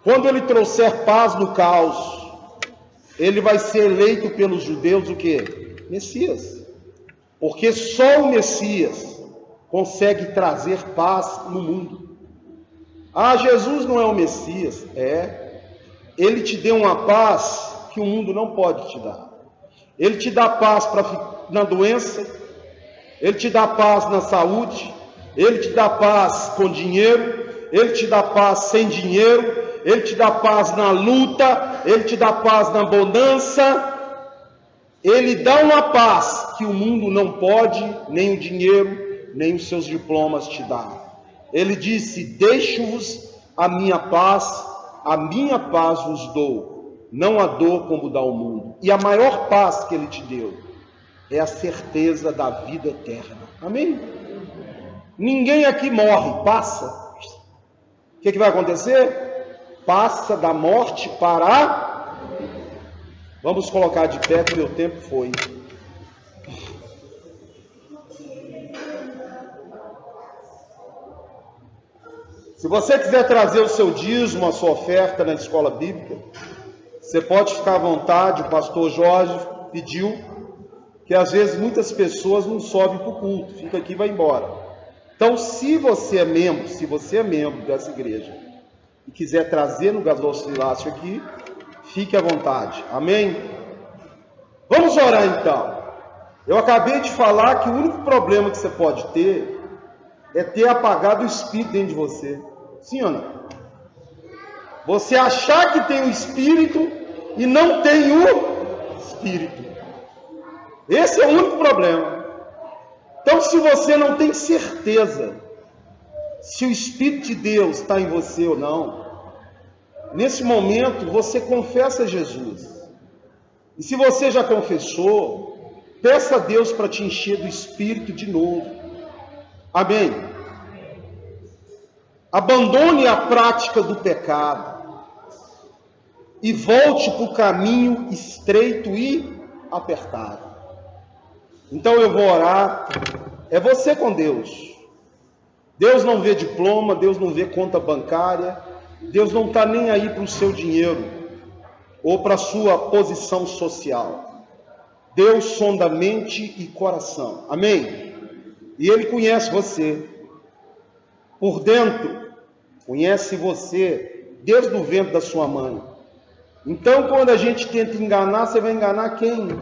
Quando ele trouxer paz no caos, ele vai ser eleito pelos judeus o quê? Messias. Porque só o Messias consegue trazer paz no mundo. Ah, Jesus não é o Messias. É. Ele te deu uma paz que o mundo não pode te dar. Ele te dá paz na doença, ele te dá paz na saúde, ele te dá paz com dinheiro, ele te dá paz sem dinheiro, ele te dá paz na luta, ele te dá paz na bonança. Ele dá uma paz que o mundo não pode, nem o dinheiro, nem os seus diplomas te dar. Ele disse: deixo-vos a minha paz vos dou, não a dor como dá o mundo. E a maior paz que ele te deu é a certeza da vida eterna. Amém? Ninguém aqui morre, passa. O que vai acontecer? Passa da morte para a... Vamos colocar de pé, que meu tempo foi. Se você quiser trazer o seu dízimo, a sua oferta na escola bíblica, você pode ficar à vontade. O pastor Jorge pediu, que às vezes muitas pessoas não sobem para o culto, fica aqui e vai embora. Então, se você é membro dessa igreja e quiser trazer no gasofilácio aqui, fique à vontade. Amém? Vamos orar então. Eu acabei de falar que o único problema que você pode ter é ter apagado o espírito dentro de você. Sim ou não? Você achar que tem o Espírito e não tem o Espírito. Esse é o único problema. Então, se você não tem certeza se o Espírito de Deus está em você ou não, nesse momento você confessa Jesus. E se você já confessou, peça a Deus para te encher do Espírito de novo. Amém? Abandone a prática do pecado e volte para o caminho estreito e apertado. Então eu vou orar. É você com Deus. Deus não vê diploma, Deus não vê conta bancária, Deus não está nem aí para o seu dinheiro ou para a sua posição social. Deus sonda mente e coração. Amém? E Ele conhece você. Por dentro, conhece você desde o ventre da sua mãe. Então, quando a gente tenta enganar, você vai enganar quem?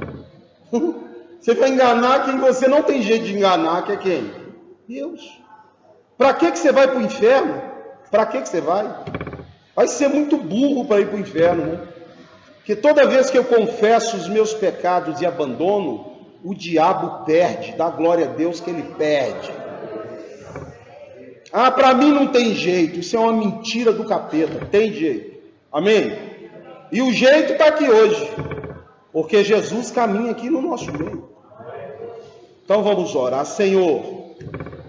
Você vai enganar quem você não tem jeito de enganar, que é quem? Deus. Para que você vai para o inferno? Para que você vai? Vai ser muito burro para ir para o inferno, né? Porque toda vez que eu confesso os meus pecados e abandono, o diabo perde, dá glória a Deus que ele perde. Ah, para mim não tem jeito, isso é uma mentira do capeta, tem jeito. Amém? E o jeito está aqui hoje, porque Jesus caminha aqui no nosso meio. Então vamos orar. Senhor,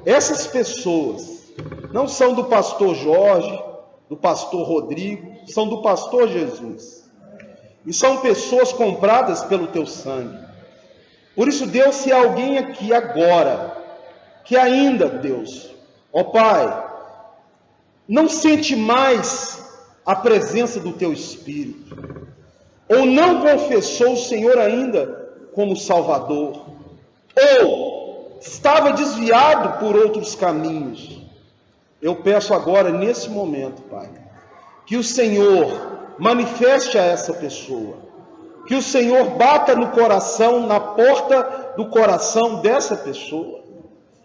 essas pessoas não são do pastor Jorge, do pastor Rodrigo, são do pastor Jesus. E são pessoas compradas pelo teu sangue. Por isso, Deus, se há alguém aqui agora, que ainda, Deus, ó Pai, não sente mais a presença do teu Espírito, ou não confessou o Senhor ainda como Salvador, ou estava desviado por outros caminhos, eu peço agora, nesse momento, Pai, que o Senhor manifeste a essa pessoa, que o Senhor bata no coração, na porta do coração dessa pessoa,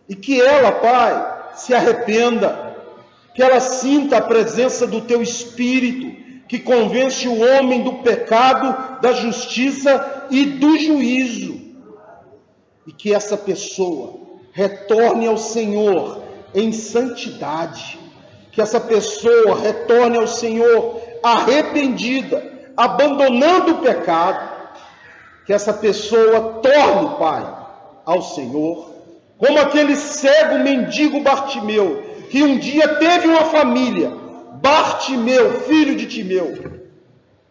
e que ela, Pai, se arrependa, que ela sinta a presença do teu Espírito, que convence o homem do pecado, da justiça e do juízo, e que essa pessoa retorne ao Senhor em santidade, que essa pessoa retorne ao Senhor arrependida, abandonando o pecado, que essa pessoa torne, Pai, ao Senhor, como aquele cego mendigo Bartimeu, que um dia teve uma família, Bartimeu, filho de Timeu,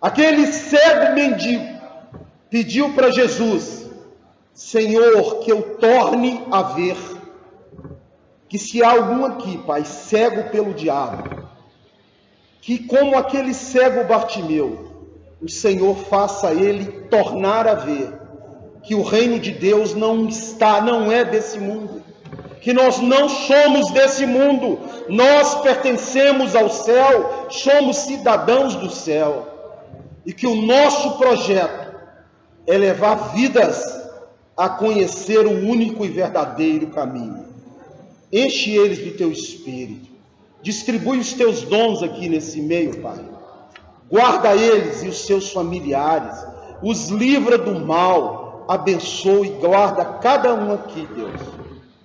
aquele cego mendigo, pediu para Jesus: Senhor, que eu torne a ver, que se há algum aqui, Pai, cego pelo diabo, que como aquele cego Bartimeu, o Senhor faça ele tornar a ver que o reino de Deus não é desse mundo, que nós não somos desse mundo, nós pertencemos ao céu, somos cidadãos do céu, e que o nosso projeto é levar vidas a conhecer o único e verdadeiro caminho. Enche eles do teu Espírito, distribui os teus dons aqui nesse meio, Pai. Guarda eles e os seus familiares, os livra do mal, abençoa e guarda cada um aqui, Deus,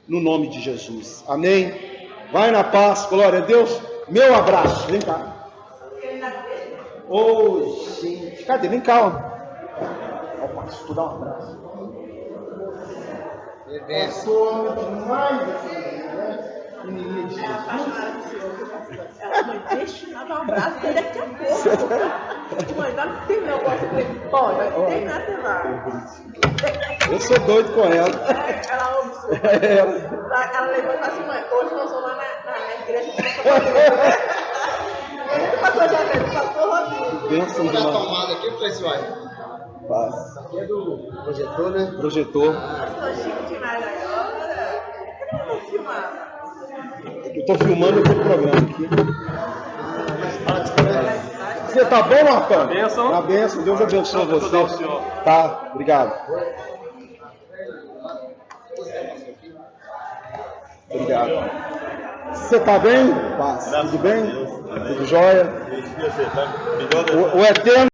no nome de Jesus. Amém? Vai na paz, glória a Deus. Meu abraço, vem cá. Ô, gente, cadê? Vem cá, ó. Ó, pastor, dá um abraço. Passou demais essa mulher. Menininha de Jesus. Ela mãe, deixa eu dar um abraço daqui a pouco. Mãe, dá não tem negócio dele. Olha, não tem nada lá. Eu sou doido com ela. Ela ouve isso. Ela levanta assim, mãe, hoje nós vamos lá na igreja do pastor Rodrigo. Bênção Vamos dar a tomada aqui, pessoal. Paz. Aqui é do projetor, né? Projetor. Pastor Chico demais agora. Por que eu vou filmar? Eu estou filmando aquele programa aqui. Você tá bom, Marcão? Bênção. Tá bênção. Deus abençoe você. Tá, obrigado. Obrigado. Você está bem? Tudo bem? Tudo jóia? O Eterno